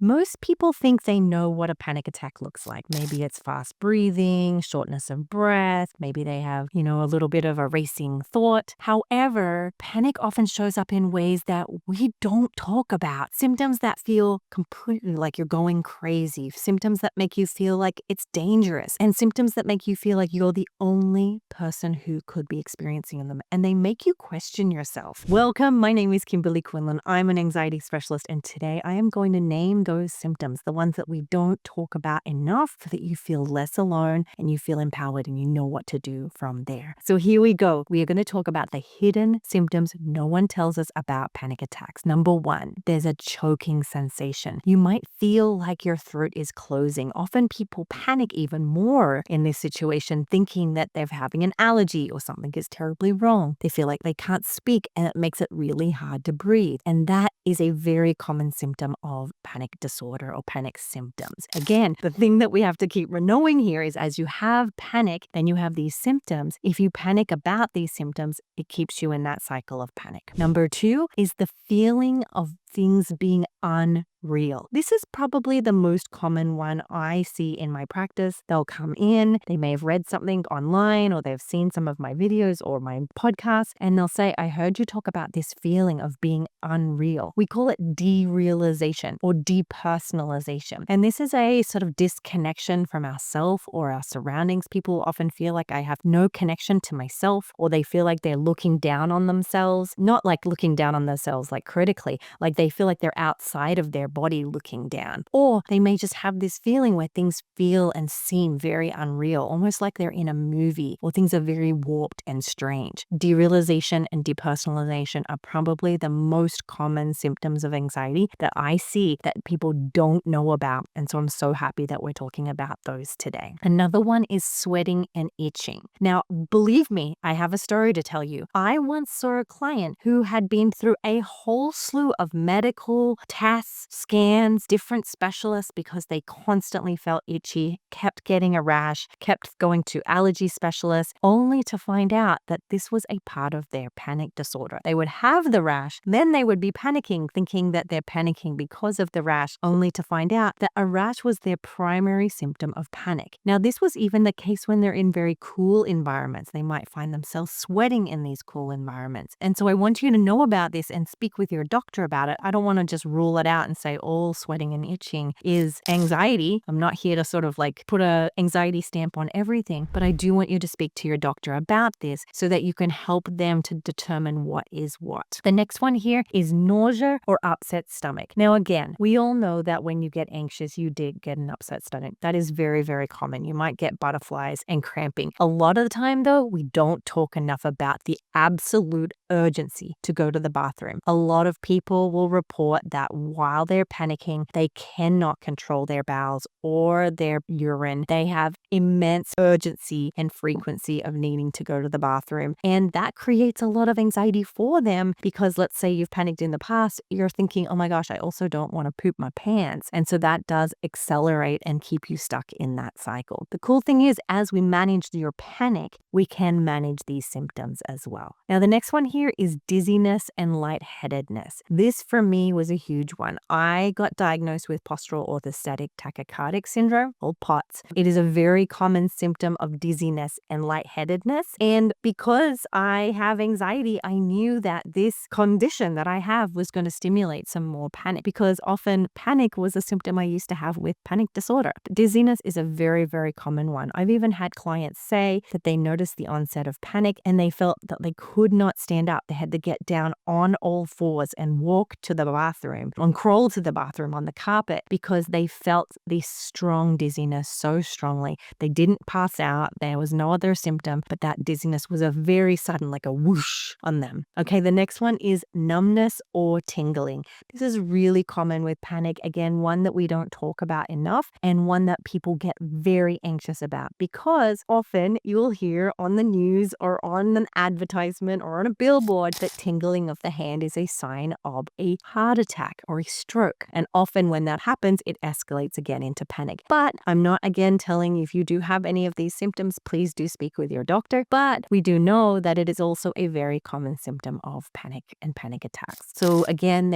Most people think they know what a panic attack looks like. Maybe it's fast breathing, shortness of breath. Maybe they have, a little bit of a racing thought. However, panic often shows up in ways that we don't talk about. Symptoms that feel completely like you're going crazy. Symptoms that make you feel like it's dangerous. And symptoms that make you feel like you're the only person who could be experiencing them. And they make you question yourself. Welcome. My name is Kimberly Quinlan. I'm an anxiety specialist. And today I am going to name those symptoms, the ones that we don't talk about enough, so that you feel less alone and you feel empowered and you know what to do from there. So here we go. We are going to talk about the hidden symptoms no one tells us about panic attacks. Number one, there's a choking sensation. You might feel like your throat is closing. Often people panic even more in this situation, thinking that they're having an allergy or something is terribly wrong. They feel like they can't speak and it makes it really hard to breathe. And that is a very common symptom of panic disorder or panic symptoms. Again, the thing that we have to keep knowing here is as you have panic, then you have these symptoms. If you panic about these symptoms, it keeps you in that cycle of panic. Number two is the feeling of things being unreal. This is probably the most common one I see in my practice. They'll come in, they may have read something online or they've seen some of my videos or my podcasts, and they'll say, I heard you talk about this feeling of being unreal. We call it derealization or depersonalization. And this is a sort of disconnection from ourself or our surroundings. People often feel like I have no connection to myself, or they feel like they're looking down on themselves, not like looking down on themselves like critically, like they feel like they're outside of their body looking down. Or they may just have this feeling where things feel and seem very unreal, almost like they're in a movie, or things are very warped and strange. Derealization and depersonalization are probably the most common symptoms of anxiety that I see that people don't know about. And so I'm so happy that we're talking about those today. Another one is sweating and itching. Now, believe me, I have a story to tell you. I once saw a client who had been through a whole slew of medical tests, scans, different specialists because they constantly felt itchy, kept getting a rash, kept going to allergy specialists, only to find out that this was a part of their panic disorder. They would have the rash, then they would be panicking, thinking that they're panicking because of the rash, only to find out that a rash was their primary symptom of panic. Now, this was even the case when they're in very cool environments. They might find themselves sweating in these cool environments. And so I want you to know about this and speak with your doctor about it. I don't want to just rule it out and say all sweating and itching is anxiety. I'm not here to sort of like put a anxiety stamp on everything, but I do want you to speak to your doctor about this so that you can help them to determine what is what. The next one here is nausea or upset stomach. Now, again, we all know that when you get anxious, you did get an upset stomach. That is very, very common. You might get butterflies and cramping. A lot of the time, though, we don't talk enough about the absolute urgency to go to the bathroom. A lot of people will report that while they're panicking, they cannot control their bowels or their urine. They have immense urgency and frequency of needing to go to the bathroom. And that creates a lot of anxiety for them because let's say you've panicked in the past, you're thinking, oh my gosh, I also don't want to poop my pants. And so that does accelerate and keep you stuck in that cycle. The cool thing is, as we manage your panic, we can manage these symptoms as well. Now, the next one here is dizziness and lightheadedness. This for me was a huge one. I got diagnosed with postural orthostatic tachycardic syndrome, or POTS. It is a very common symptom of dizziness and lightheadedness. And because I have anxiety, I knew that this condition that I have was going to stimulate some more panic, because often panic was a symptom I used to have with panic disorder. Dizziness is a very, very common one. I've even had clients say that they noticed the onset of panic and they felt that they could not stand up. They had to get down on all fours and walk to the bathroom and crawl to the bathroom on the carpet because they felt this strong dizziness so strongly. They didn't pass out. There was no other symptom, but that dizziness was a very sudden, like a whoosh on them. Okay, the next one is numbness or tingling. This is really common with panic. Again, one that we don't talk about enough and one that people get very anxious about because often you'll hear on the news or on an advertisement or on a billboard billboard that tingling of the hand is a sign of a heart attack or a stroke. And often when that happens, it escalates again into panic. But I'm not again telling you if you do have any of these symptoms, please do speak with your doctor. But we do know that it is also a very common symptom of panic and panic attacks. So again,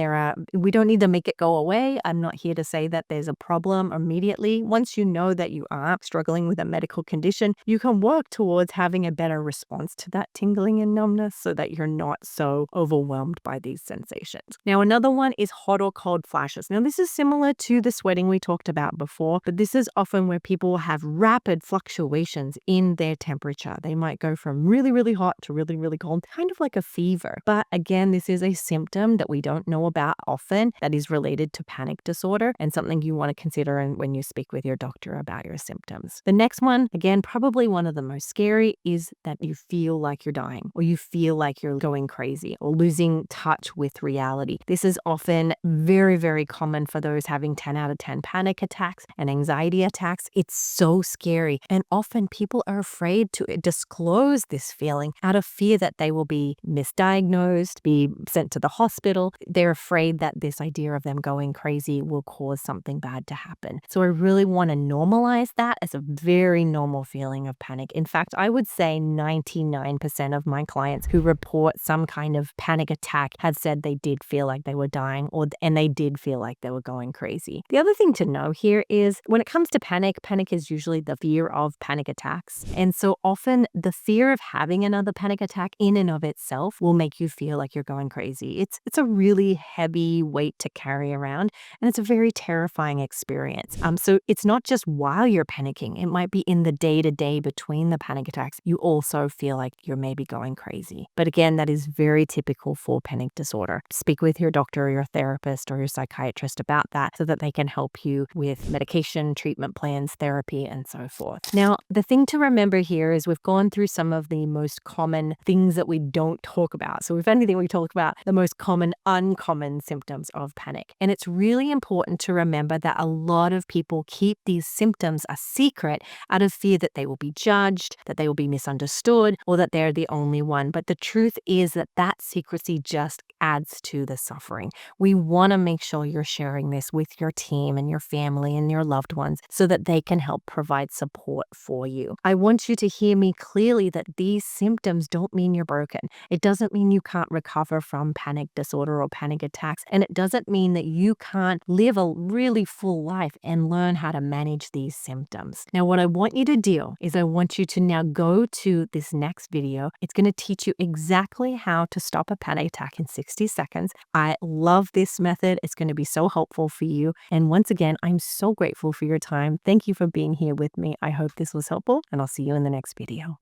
we don't need to make it go away. I'm not here to say that there's a problem immediately. Once you know that you are struggling with a medical condition, you can work towards having a better response to that tingling and numbness so that you're not so overwhelmed by these sensations. Now, another one is hot or cold flashes. Now, this is similar to the sweating we talked about before, but this is often where people have rapid fluctuations in their temperature. They might go from really, really hot to really, really cold, kind of like a fever. But again, this is a symptom that we don't know about often that is related to panic disorder and something you want to consider when you speak with your doctor about your symptoms. The next one, again, probably one of the most scary, is that you feel like you're dying or you feel like you're going crazy or losing touch with reality. This is often very, very common for those having 10 out of 10 panic attacks and anxiety attacks. It's so scary. And often people are afraid to disclose this feeling out of fear that they will be misdiagnosed, be sent to the hospital. They're afraid that this idea of them going crazy will cause something bad to happen. So I really want to normalize that as a very normal feeling of panic. In fact, I would say 99% of my clients who report some kind of panic attack had said they did feel like they were dying and they did feel like they were going crazy. The other thing to know here is when it comes to panic is usually the fear of panic attacks. And so often the fear of having another panic attack in and of itself will make you feel like you're going crazy. It's a really heavy weight to carry around, and it's a very terrifying experience. So it's not just while you're panicking, it might be in the day-to-day between the panic attacks. You also feel like you're maybe going crazy. But again, that is very typical for panic disorder. Speak with your doctor or your therapist or your psychiatrist about that so that they can help you with medication, treatment plans, therapy, and so forth. Now, the thing to remember here is we've gone through some of the most common things that we don't talk about. So if anything, we talk about the most common, uncommon symptoms of panic. And it's really important to remember that a lot of people keep these symptoms a secret out of fear that they will be judged, that they will be misunderstood, or that they're the only one. But the truth is that secrecy just adds to the suffering. We want to make sure you're sharing this with your team and your family and your loved ones so that they can help provide support for you. I want you to hear me clearly that these symptoms don't mean you're broken. It doesn't mean you can't recover from panic disorder or panic attacks, and it doesn't mean that you can't live a really full life and learn how to manage these symptoms. Now, what I want you to do is I want you to now go to this next video. It's going to teach you exactly how to stop a panic attack in 60 seconds. I love this method. It's going to be so helpful for you. And once again, I'm so grateful for your time. Thank you for being here with me. I hope this was helpful, and I'll see you in the next video.